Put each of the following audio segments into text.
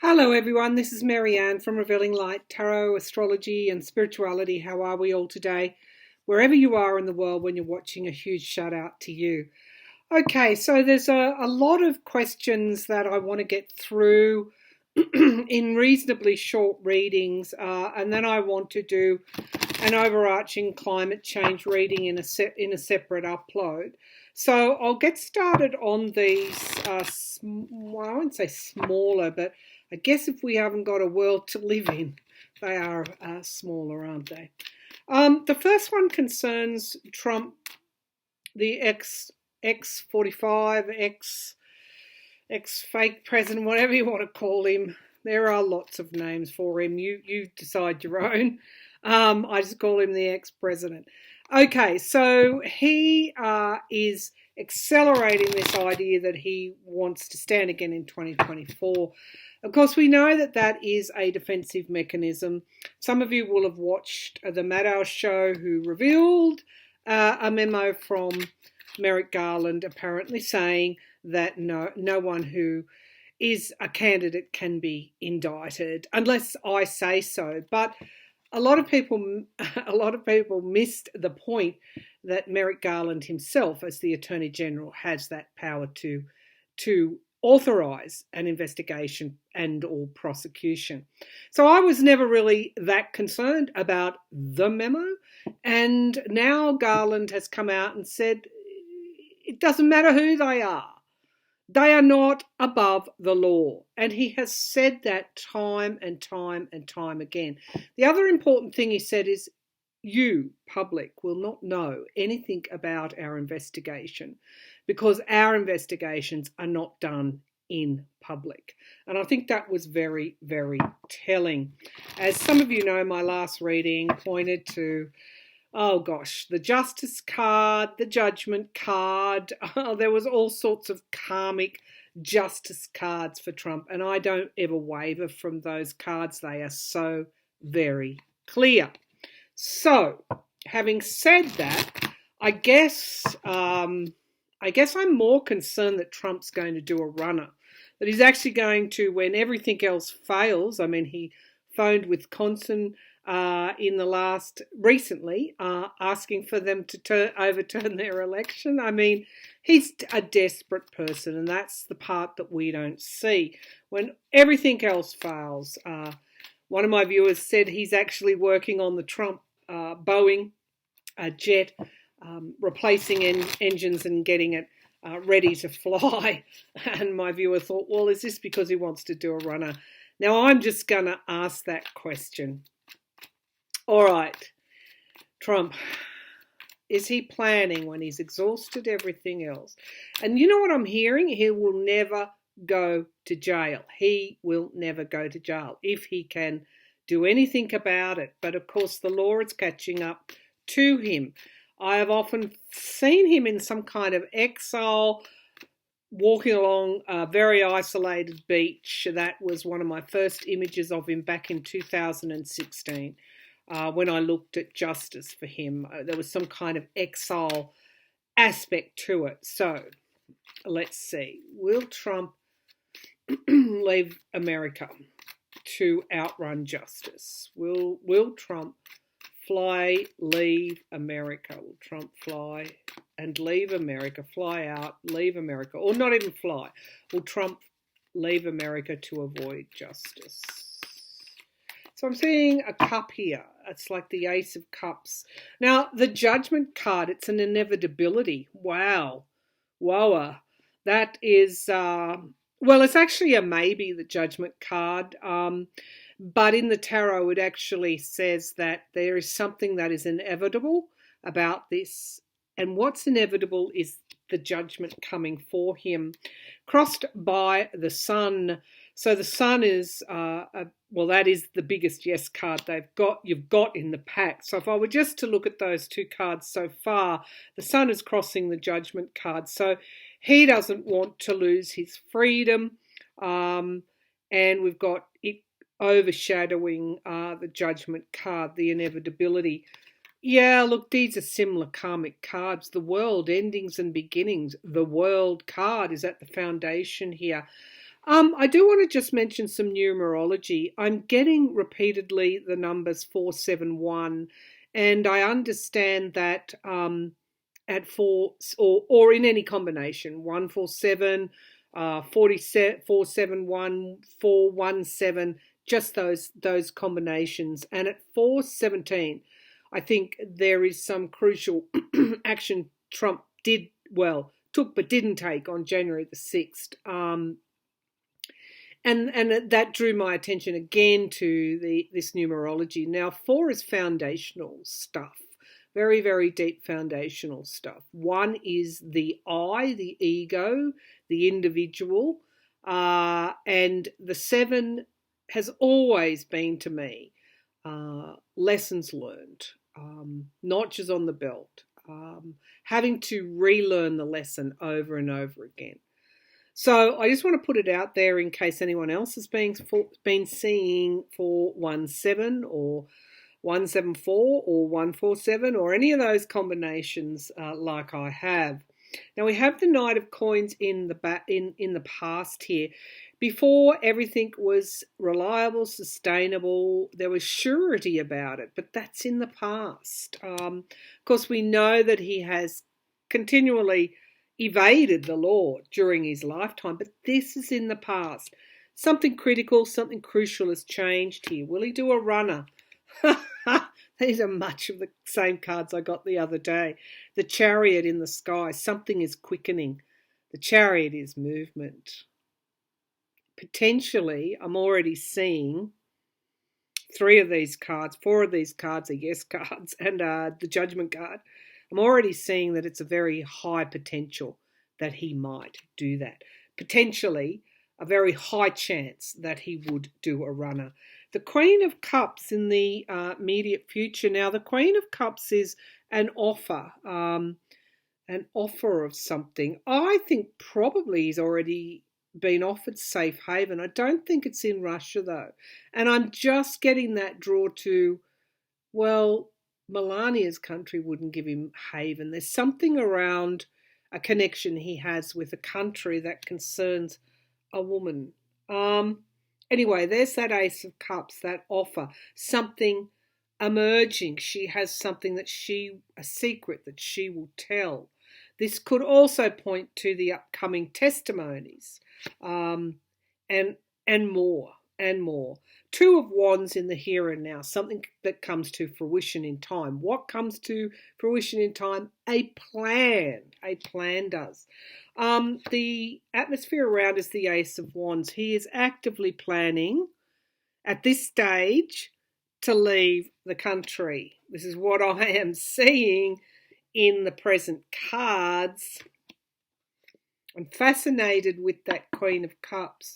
Hello everyone, this is Marianne from Revealing Light, Tarot, Astrology and Spirituality. How are we all today? Wherever you are in the world when you're watching, a huge shout out to you. Okay, so there's a lot of questions that I want to get through in reasonably short readings, and then I want to do an overarching climate change reading in a separate upload. So I'll get started on these, well, I won't say smaller, but I guess if we haven't got a world to live in, they are smaller, aren't they? The first one concerns Trump, the X45, ex-fake president, whatever you want to call him. There are lots of names for him. You decide your own. I just call him the ex-president. Okay, so he is accelerating this idea that he wants to stand again in 2024. Of course, we know that that is a defensive mechanism. Some of you will have watched the Maddow show, who revealed a memo from Merrick Garland apparently saying that no one who is a candidate can be indicted unless I say so. But a lot of people missed the point that Merrick Garland himself, as the Attorney General, has that power to authorise an investigation and or prosecution. So I was never really that concerned about the memo, and now Garland has come out and said it doesn't matter who they are. They are not above the law. And he has said that time and time and time again. The other important thing he said is, you, public, will not know anything about our investigation because our investigations are not done in public. And I think that was very, very telling. As some of you know, my last reading pointed to, oh gosh, the justice card, the judgment card. There was all sorts of karmic justice cards for Trump, and I don't ever waver from those cards. They are so very clear. So, having said that, I guess I'm more concerned that Trump's going to do a runner, that he's actually going to, when everything else fails. I mean, he phoned Wisconsin recently, asking for them to overturn their election. I mean, he's a desperate person, and that's the part that we don't see. When everything else fails, one of my viewers said he's actually working on the Trump Boeing jet, replacing engines and getting it ready to fly. And my viewer thought, well, is this because he wants to do a runner? Now, I'm just going to ask that question. All right, Trump, is he planning when he's exhausted everything else? And you know what I'm hearing? He will never go to jail. He will never go to jail if he can do anything about it. But of course, the law is catching up to him. I have often seen him in some kind of exile, walking along a very isolated beach. That was one of my first images of him back in 2016. When I looked at justice for him, there was some kind of exile aspect to it. So let's see. Will Trump leave America to outrun justice? Will Trump leave America? Will Trump fly and leave America, fly out, leave America, or not even fly? Will Trump leave America to avoid justice? So I'm seeing a cup here. It's like the Ace of Cups. Now, the Judgment card, it's an inevitability. Wow. Whoa. That is, well, it's actually a maybe, the Judgment card. But in the tarot, it actually says that there is something that is inevitable about this. And what's inevitable is the judgment coming for him, crossed by the sun. So the sun is, well, that is the biggest yes card you've got in the pack. So if I were just to look at those two cards so far, the sun is crossing the judgment card. So he doesn't want to lose his freedom. And we've got it overshadowing the judgment card, the inevitability. Yeah, look, these are similar karmic cards. The world, endings and beginnings. The world card is at the foundation here. I do want to just mention some numerology. I'm getting repeatedly the numbers 471, and I understand that at four or in any combination 147, 471, 417, just those combinations. And at 417, I think there is some crucial action Trump took but didn't take on January the 6th. And that drew my attention again to this numerology. Now, 4 is foundational stuff, very, very deep foundational stuff. 1 is the I, the ego, the individual, and the 7 has always been to me lessons learned, notches on the belt, having to relearn the lesson over and over again. So I just want to put it out there in case anyone else has been seeing 417 or 174 or 147 or any of those combinations like I have. Now we have the Knight of Coins in the past here. Before, everything was reliable, sustainable. There was surety about it, but that's in the past. Of course, we know that he has continually evaded the law during his lifetime, but this is in the past. Something critical, something crucial has changed here. Will he do a runner? These are much of the same cards I got the other day. The Chariot in the sky. Something is quickening. The Chariot is movement. Potentially, I'm already seeing 3 of these cards, 4 of these cards are yes cards, and the Judgment card. I'm already seeing that it's a very high potential that he might do that. Potentially, a very high chance that he would do a runner. The Queen of Cups in the immediate future. Now, the Queen of Cups is an offer of something. I think probably he's already been offered safe haven. I don't think it's in Russia, though. And I'm just getting that draw to, well, Melania's country wouldn't give him haven. There's something around a connection he has with a country that concerns a woman. Anyway, there's that Ace of Cups, that offer, something emerging. She has something a secret that she will tell. This could also point to the upcoming testimonies, and more. 2 of Wands in the here and now, something that comes to fruition in time. What comes to fruition in time? A plan. A plan does. The atmosphere around is the Ace of Wands. He is actively planning at this stage to leave the country. This is what I am seeing in the present cards. I'm fascinated with that Queen of Cups.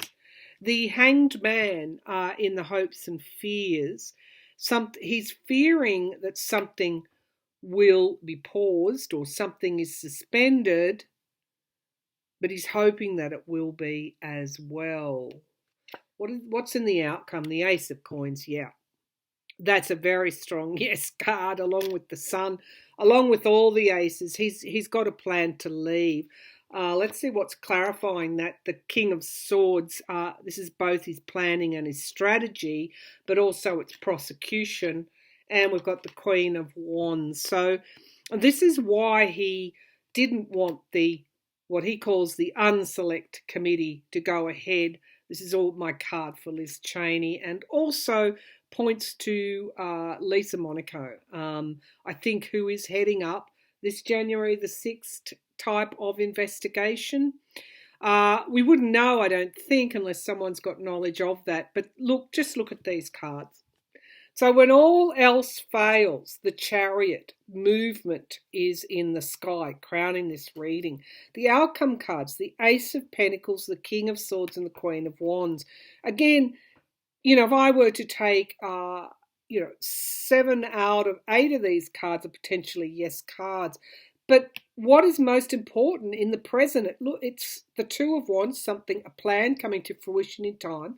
The Hanged Man in the hopes and fears. He's fearing that something will be paused or something is suspended, but he's hoping that it will be as well. What's in the outcome? The Ace of Coins, yeah. That's a very strong yes card, along with the Sun, along with all the aces. He's got a plan to leave. Let's see what's clarifying that. The King of Swords, this is both his planning and his strategy, but also its prosecution. And we've got the Queen of Wands. So this is why he didn't want what he calls the unselect committee to go ahead. This is all my card for Liz Cheney, and also points to Lisa Monaco, I think, who is heading up this January the 6th type of investigation. We wouldn't know, I don't think, unless someone's got knowledge of that. But just look at these cards. So when all else fails, the Chariot movement is in the sky, crowning this reading. The outcome cards, the Ace of Pentacles, the King of Swords, and the Queen of Wands. Again, if I were to take, 7 out of 8 of these cards are potentially yes cards. But what is most important in the present? It's the 2 of Wands, a plan coming to fruition in time.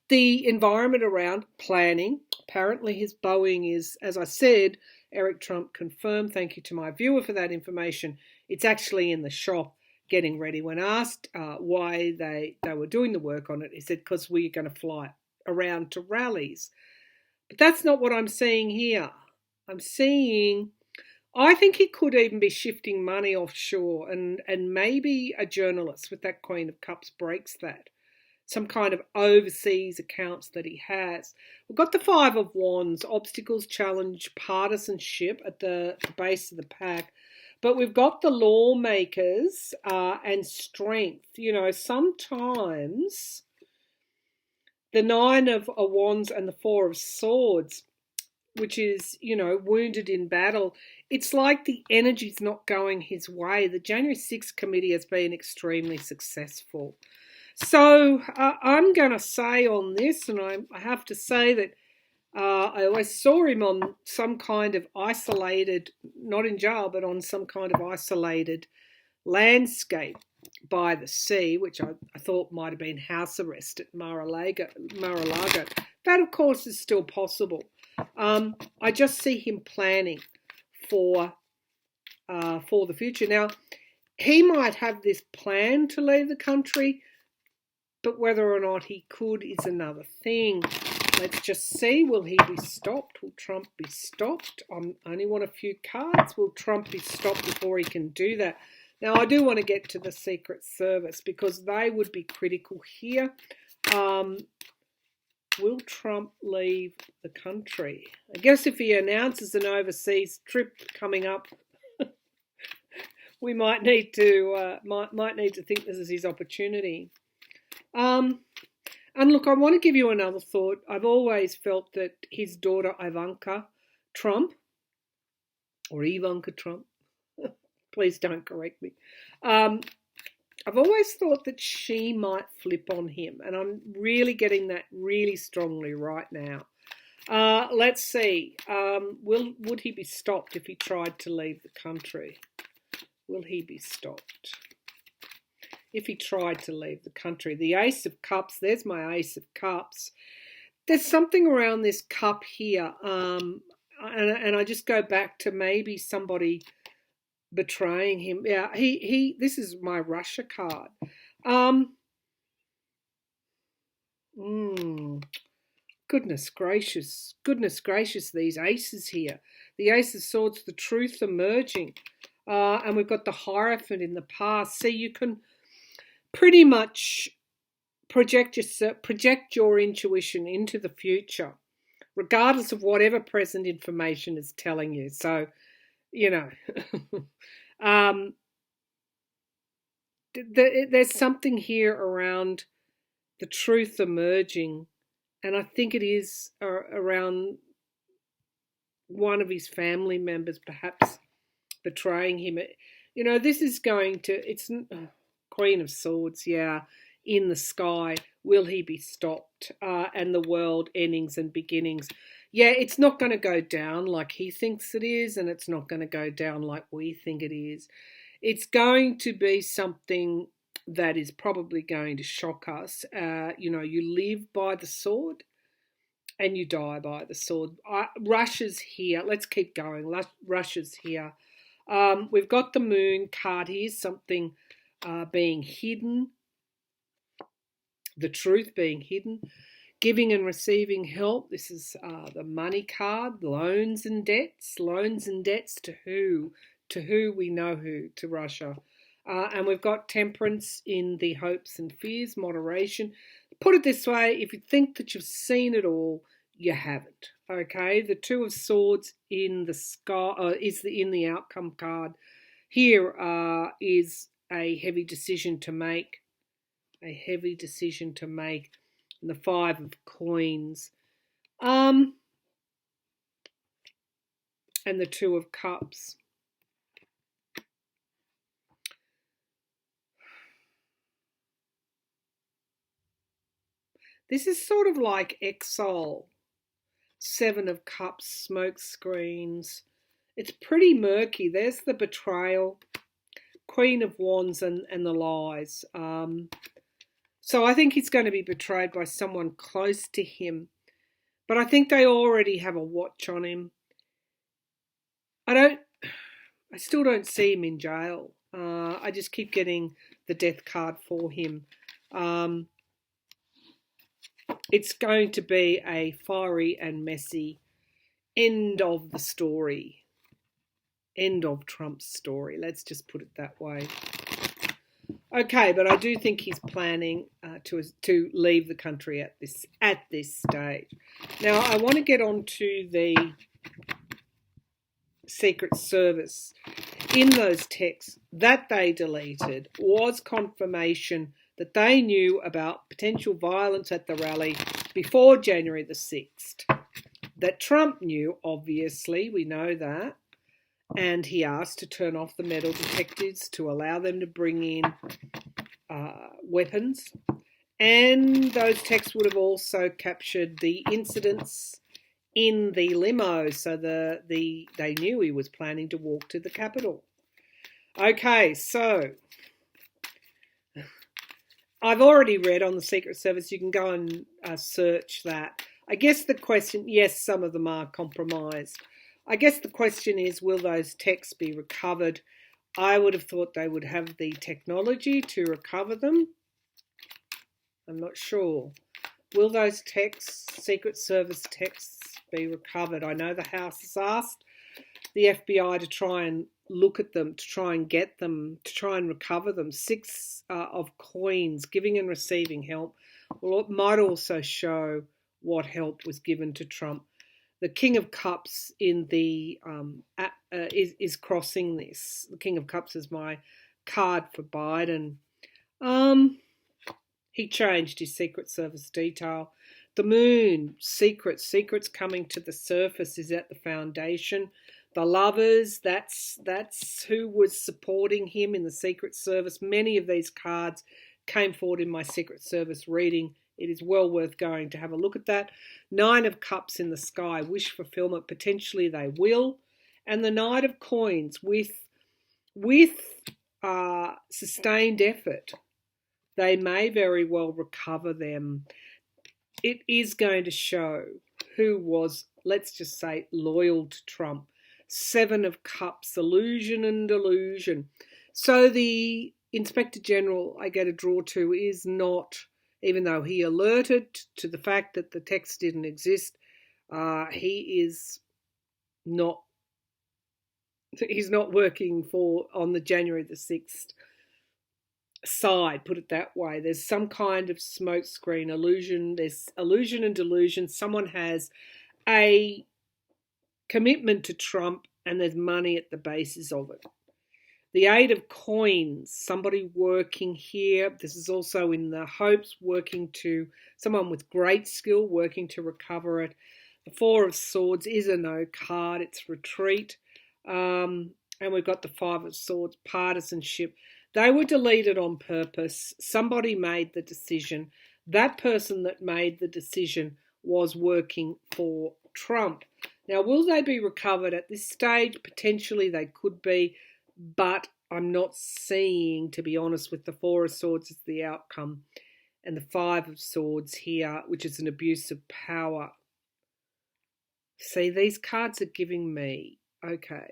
The environment around planning. Apparently his Boeing is, as I said, Eric Trump confirmed. Thank you to my viewer for that information. It's actually in the shop getting ready. When asked why they were doing the work on it, he said, because we're going to fly around to rallies. But that's not what I'm seeing here. I think he could even be shifting money offshore, and maybe a journalist with that Queen of Cups breaks that. Some kind of overseas accounts that he has. We've got the Five of Wands, obstacles, challenge, partisanship at the base of the pack. But we've got the lawmakers and strength. You know, sometimes the Nine of Wands and the Four of Swords, which is, you know, wounded in battle, it's like the energy's not going his way. The January 6th committee has been extremely successful. So I'm going to say on this, and I have to say that I always saw him on some kind of isolated, not in jail, but on some kind of isolated landscape by the sea, which I thought might have been house arrest at Mar-a-Lago. That, of course, is still possible. I just see him planning for the future. Now, he might have this plan to leave the country, but whether or not he could is another thing. Let's just see. Will he be stopped? Will Trump be stopped? I only want a few cards. Will Trump be stopped before he can do that? Now, I do want to get to the Secret Service because they would be critical here. Will Trump leave the country? I guess if he announces an overseas trip coming up, we might need to think this is his opportunity. And look, I want to give you another thought. I've always felt that his daughter Ivanka Trump, or Ivanka Trump, please don't correct me. I've always thought that she might flip on him, and I'm really getting that really strongly right now. Let's see. Would he be stopped if he tried to leave the country? Will he be stopped if he tried to leave the country? The Ace of Cups, there's my Ace of Cups. There's something around this cup here, and I just go back to maybe somebody betraying him. Yeah, this is my Russia card. Goodness gracious, these aces here. The Ace of Swords, the truth emerging. And we've got the Hierophant in the past. See, you can pretty much project your intuition into the future, regardless of whatever present information is telling you. So, you know, there's something here around the truth emerging, and I think it is around one of his family members perhaps betraying him. You know, this is going to, it's Queen of Swords, yeah, in the sky. Will he be stopped? And the world endings and beginnings. Yeah, it's not going to go down like he thinks it is, and it's not going to go down like we think it is. It's going to be something that is probably going to shock us. You know, you live by the sword and you die by the sword. Russia's here. Let's keep going. Russia's here. We've got the Moon card here, something being hidden, the truth being hidden, giving and receiving help. This is the Money card, loans and debts to who? To who? We know who, to Russia. And we've got Temperance in the hopes and fears, moderation. Put it this way, if you think that you've seen it all, you haven't. Okay, the Two of Swords in the sky in the outcome card. Here is a heavy decision to make. A heavy decision to make. And the Five of Coins. And the Two of Cups. This is sort of like exile. Seven of Cups, smoke screens. It's pretty murky. There's the betrayal. Queen of Wands and the lies. So I think he's going to be betrayed by someone close to him. But I think they already have a watch on him. I still don't see him in jail. I just keep getting the death card for him. It's going to be a fiery and messy end of the story. End of Trump's story. Let's just put it that way. Okay, but I do think he's planning to leave the country at this stage. Now, I want to get on to the Secret Service. In those texts that they deleted was confirmation that they knew about potential violence at the rally before January the 6th. That Trump knew, obviously, we know that. And he asked to turn off the metal detectors to allow them to bring in weapons. And those texts would have also captured the incidents in the limo, so they knew he was planning to walk to the Capitol. Okay, so I've already read on the Secret Service. You can go and search that. I guess the question, yes, some of them are compromised. I guess the question is, will those texts be recovered? I would have thought they would have the technology to recover them. I'm not sure. Will those texts, Secret Service texts, be recovered? I know the House has asked the FBI to try and look at them, to try and get them, to try and recover them. 6 of coins, giving and receiving help. Well, it might also show what help was given to Trump. The King of Cups in the is crossing this. The King of Cups is my card for Biden. He changed his Secret Service detail. The Moon, secrets coming to the surface, is at the foundation. The Lovers, that's who was supporting him in the Secret Service. Many of these cards came forward in my Secret Service reading. It is well worth going to have a look at that. 9 of Cups in the sky, wish fulfillment, potentially they will. And the Knight of Coins with sustained effort, they may very well recover them. It is going to show who was, let's just say, loyal to Trump. 7 of Cups, illusion and delusion. So the Inspector General I get a draw to is not, even though he alerted to the fact that the text didn't exist, he's not working on the January the 6th side, put it that way. There's some kind of smokescreen illusion. There's illusion and delusion. Someone has a commitment to Trump and there's money at the basis of it. The 8 of Coins, somebody working here. This is also in the hopes, someone with great skill working to recover it. The 4 of Swords is a no card. It's retreat. And we've got the 5 of Swords, partisanship. They were deleted on purpose. Somebody made the decision. That person that made the decision was working for Trump. Now, will they be recovered at this stage? Potentially they could be, but I'm not seeing, to be honest, with the 4 of Swords as the outcome and the 5 of Swords here, which is an abuse of power. See, these cards are giving me, okay,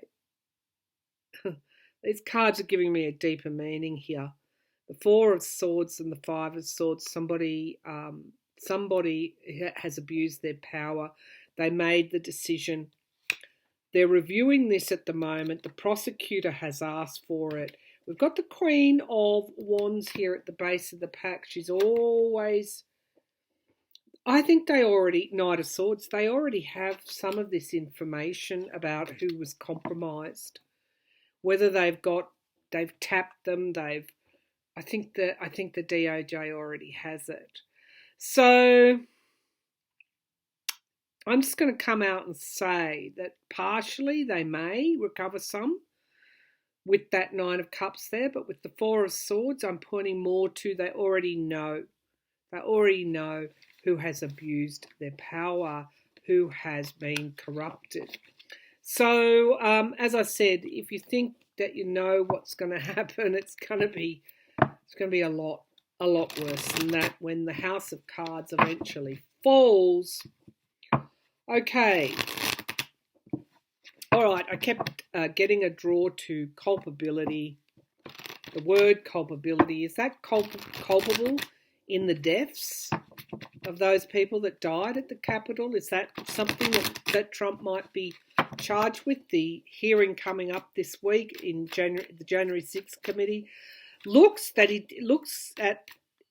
these cards are giving me a deeper meaning here. The 4 of Swords and the 5 of Swords, somebody has abused their power. They made the decision. They're reviewing this at the moment. The prosecutor has asked for it. We've got the Queen of Wands here at the base of the pack. She's always, I think Knight of Swords, they already have some of this information about who was compromised. Whether they've tapped them, I think the DOJ already has it. So I'm just going to come out and say that partially they may recover some with that 9 of Cups there, but with the 4 of Swords, I'm pointing more to they already know. They already know who has abused their power, who has been corrupted. So, as I said, if you think that you know what's going to happen, it's going to be a lot worse than that when the House of Cards eventually falls. Okay. All right, I kept getting a draw to culpability. The word culpability, is that culpable in the deaths of those people that died at the Capitol? Is that something that Trump might be charged with? The hearing coming up this week in the January 6th committee looks at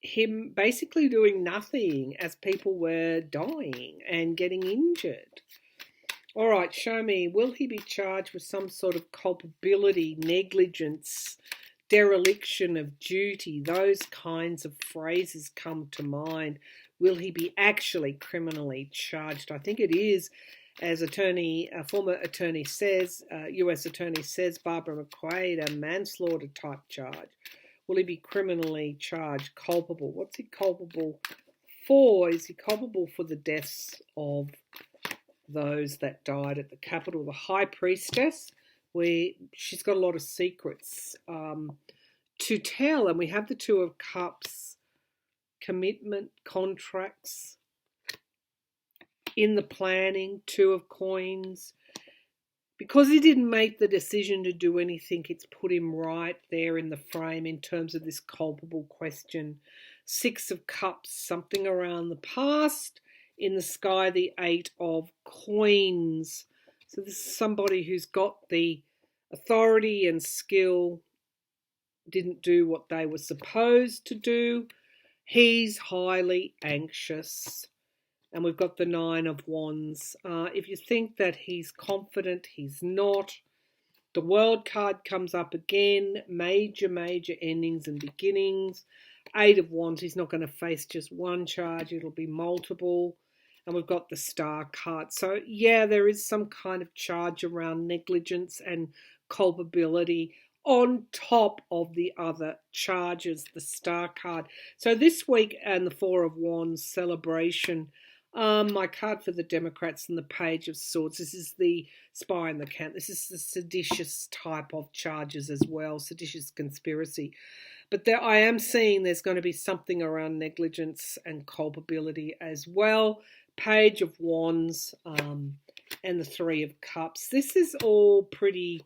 him basically doing nothing as people were dying and getting injured. All right, show me, will he be charged with some sort of culpability, negligence, dereliction of duty? Those kinds of phrases come to mind. Will he be actually criminally charged? I think it is, as former attorney says, US attorney says, Barbara McQuaid, a manslaughter type charge. Will he be criminally charged? Culpable. What's he culpable for? Is he culpable for the deaths of those that died at the Capitol? The high priestess, where she's got a lot of secrets to tell, and we have the Two of Cups, commitment, contracts, in the planning, Two of Coins. Because he didn't make the decision to do anything, it's put him right there in the frame in terms of this culpable question. Six of Cups, something around the past. In the sky, the Eight of Coins. So this is somebody who's got the authority and skill, didn't do what they were supposed to do. He's highly anxious. And we've got the Nine of Wands. If you think that he's confident, he's not. The World card comes up again. Major endings and beginnings. Eight of Wands, he's not going to face just one charge. It'll be multiple. And we've got the Star card. So, yeah, there is some kind of charge around negligence and culpability on top of the other charges, the Star card. So this week and the Four of Wands celebration. My card for the Democrats and the Page of Swords. This is the spy in the camp. This is the seditious type of charges as well, seditious conspiracy. But I am seeing there's going to be something around negligence and culpability as well. Page of Wands and the Three of Cups. This is all pretty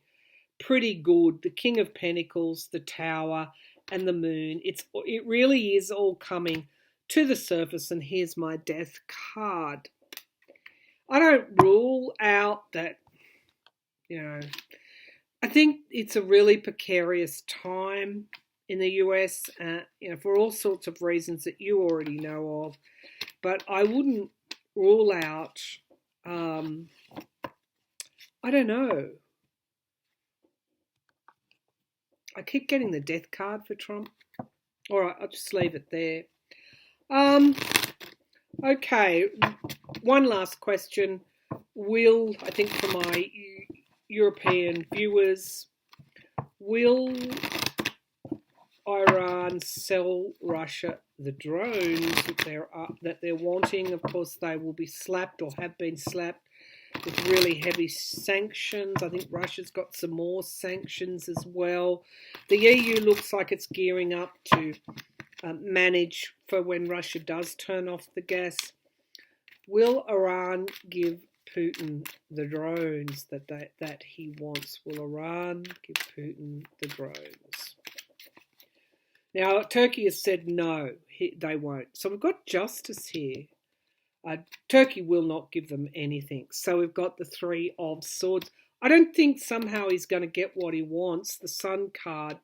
good. The King of Pentacles, the Tower, and the Moon. It really is all coming to the surface, and here's my Death card. I don't rule out that, I think it's a really precarious time in the US, for all sorts of reasons that you already know of, but I wouldn't rule out, I don't know. I keep getting the Death card for Trump. All right, I'll just leave it there. Okay, one last question. I think for my European viewers, will Iran sell Russia the drones that they're wanting? Of course, they will be slapped or have been slapped with really heavy sanctions. I think Russia's got some more sanctions as well. The EU looks like it's gearing up to manage for when Russia does turn off the gas. Will Iran give Putin the drones that he wants? Will Iran give Putin the drones? Now, Turkey has said no, they won't. So we've got justice here. Turkey will not give them anything. So we've got the Three of Swords. I don't think somehow he's going to get what he wants. The Sun card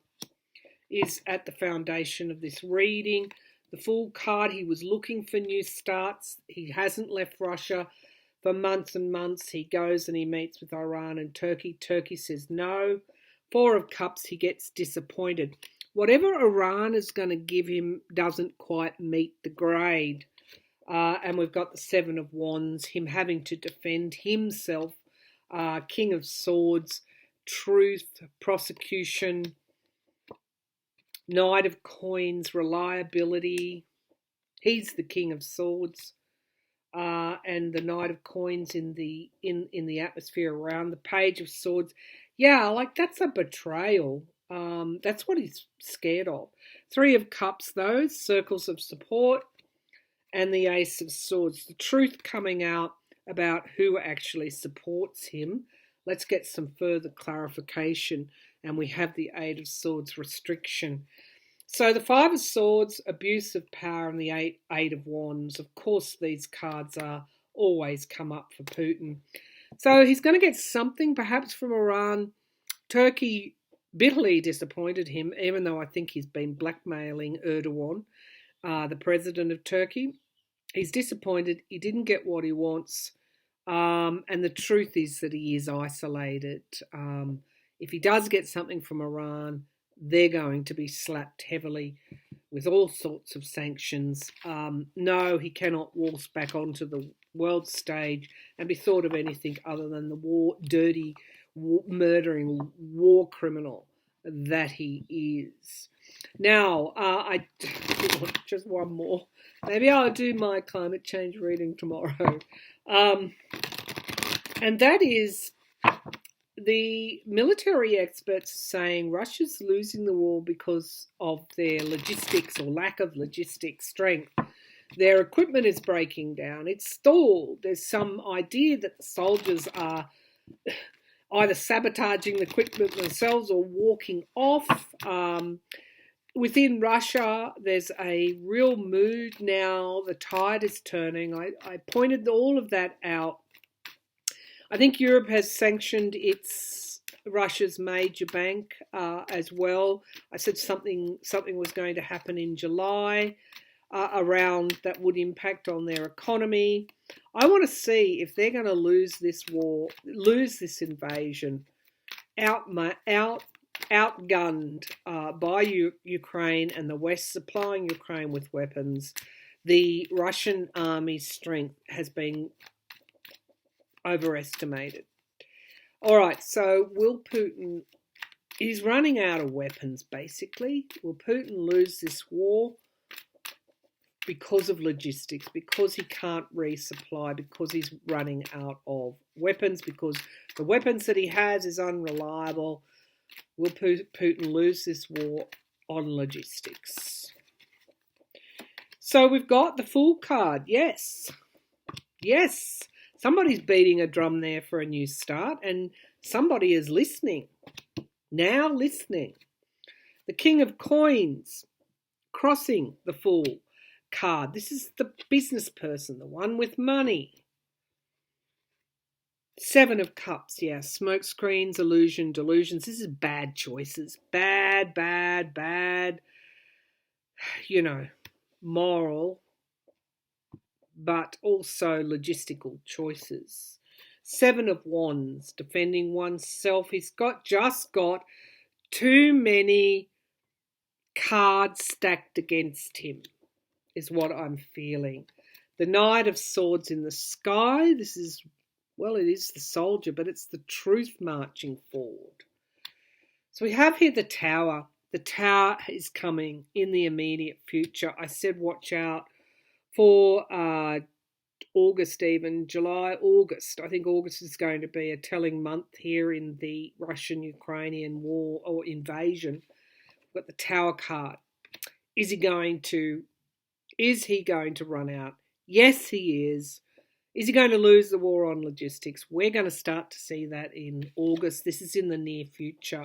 is at the foundation of this reading. The Fool card, he was looking for new starts. He hasn't left Russia for months and months. He goes and he meets with Iran and Turkey. Turkey says no. Four of Cups, he gets disappointed. Whatever Iran is going to give him doesn't quite meet the grade. And we've got the Seven of Wands, him having to defend himself. King of Swords, truth, prosecution. Knight of Coins, reliability. He's the King of Swords. And the Knight of Coins in the atmosphere around. The Page of Swords. Yeah, that's a betrayal. That's what he's scared of. Three of Cups, those circles of support. And the Ace of Swords. The truth coming out about who actually supports him. Let's get some further clarification. and we have the Eight of Swords restriction. So the Five of Swords, abuse of power, and the Eight of Wands. Of course, these cards are always come up for Putin. So he's going to get something perhaps from Iran. Turkey bitterly disappointed him, even though I think he's been blackmailing Erdogan, the president of Turkey. He's disappointed. He didn't get what he wants. And the truth is that he is isolated. If he does get something from Iran, they're going to be slapped heavily with all sorts of sanctions. No, he cannot waltz back onto the world stage and be thought of anything other than the dirty, murdering war criminal that he is. Now, I want just one more. Maybe I'll do my climate change reading tomorrow. And that is the military experts saying Russia's losing the war because of their logistics or lack of logistic strength. Their equipment is breaking down. It's stalled. There's some idea that the soldiers are either sabotaging the equipment themselves or walking off. Within Russia, there's a real mood now. The tide is turning. I pointed all of that out. I think Europe has sanctioned Russia's major bank as well. I said something was going to happen in July around that would impact on their economy. I want to see if they're going to lose this war, lose this invasion, outgunned by Ukraine and the West supplying Ukraine with weapons. The Russian army's strength has been overestimated. All right, so will Putin, he's running out of weapons basically. Will Putin lose this war because of logistics, because he can't resupply, because he's running out of weapons, because the weapons that he has is unreliable? Will Putin lose this war on logistics? So we've got the Fool card. Yes. Yes. Somebody's beating a drum there for a new start, and somebody is listening. Now listening. The King of Coins crossing the Fool card. This is the business person, the one with money. Seven of Cups, yeah. Smoke screens, illusion, delusions. This is bad choices. Bad, bad, bad. You know, moral, but also logistical choices. Seven of Wands, defending oneself. He's just got too many cards stacked against him, is what I'm feeling. The Knight of Swords in the sky. This is, well, it is the soldier, but it's the truth marching forward. So we have here the Tower. The Tower is coming in the immediate future. I said watch out for August, even July, August. I think August is going to be a telling month here in the Russian-Ukrainian war or invasion. We've got the Tower card. Is he going to run out? Yes, he is. Is he going to lose the war on logistics? We're going to start to see that in August. This is in the near future.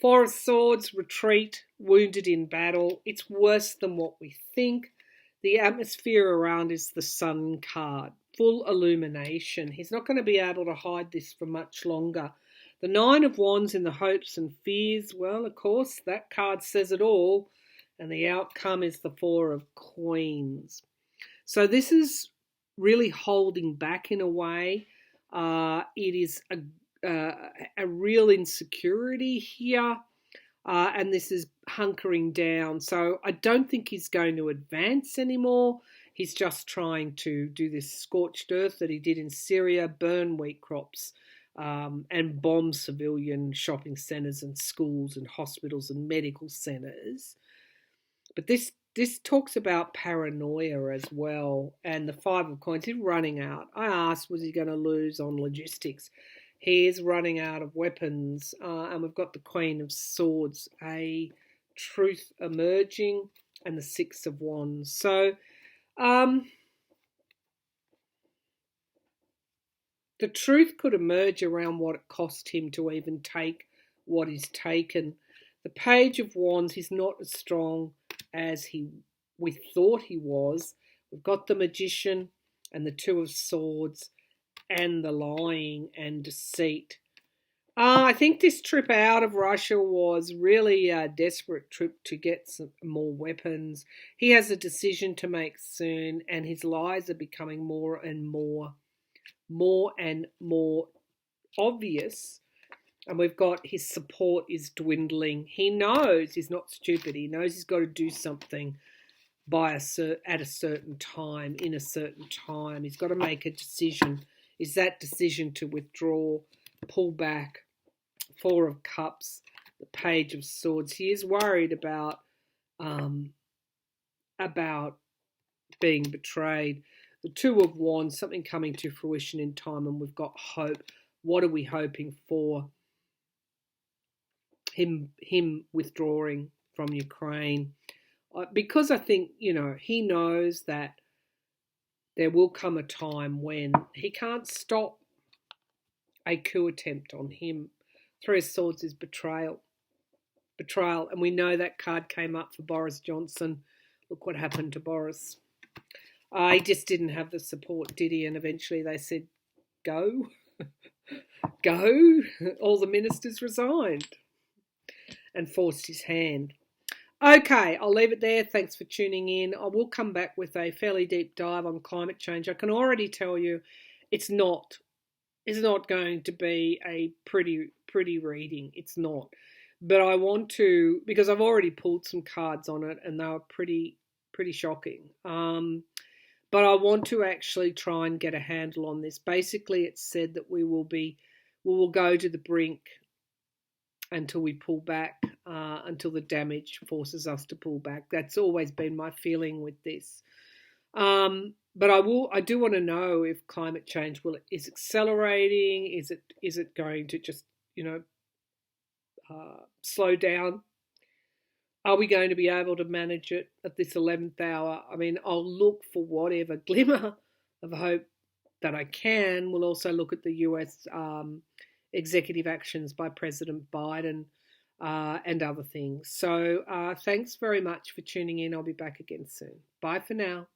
Four of Swords, retreat, wounded in battle. It's worse than what we think. The atmosphere around is the Sun card, full illumination. He's not going to be able to hide this for much longer. The Nine of Wands in the hopes and fears. Well, of course, that card says it all. And the outcome is the Four of Coins. So this is really holding back in a way. It is a real insecurity here. And this is hunkering down. So I don't think he's going to advance anymore. He's just trying to do this scorched earth that he did in Syria, burn wheat crops, and bomb civilian shopping centres and schools and hospitals and medical centres. But this talks about paranoia as well. And the Five of Coins, he's running out. I asked, was he going to lose on logistics? He is running out of weapons. And we've got the Queen of Swords, a truth emerging, and the Six of Wands. So the truth could emerge around what it cost him to even take what is taken. The Page of Wands, he's not as strong as we thought he was. We've got the Magician and the Two of Swords and the lying and deceit. I think this trip out of Russia was really a desperate trip to get some more weapons. He has a decision to make soon, and his lies are becoming more and more obvious. And we've got his support is dwindling. He knows he's not stupid. He knows he's got to do something at a certain time, in a certain time. He's got to make a decision. Is that decision to withdraw, pull back? Four of Cups, the Page of Swords. He is worried about being betrayed. The Two of Wands, something coming to fruition in time, and we've got hope. What are we hoping for? Him withdrawing from Ukraine. Because I think, he knows that there will come a time when he can't stop a coup attempt on him. Three of Swords is betrayal. And we know that card came up for Boris Johnson. Look what happened to Boris. He just didn't have the support, did he? And eventually they said, go. Go. All the ministers resigned and forced his hand. Okay, I'll leave it there. Thanks for tuning in. I will come back with a fairly deep dive on climate change. I can already tell you it's not going to be a pretty reading. It's not. But I want to, because I've already pulled some cards on it and they were pretty shocking. But I want to actually try and get a handle on this. Basically, it's said that we will go to the brink until we pull back, until the damage forces us to pull back. That's always been my feeling with this. But I do want to know if climate change is accelerating. Is it going to just slow down? Are we going to be able to manage it at this 11th hour? I mean, I'll look for whatever glimmer of hope that I can. We'll also look at the US executive actions by President Biden and other things. So thanks very much for tuning in. I'll be back again soon. Bye for now.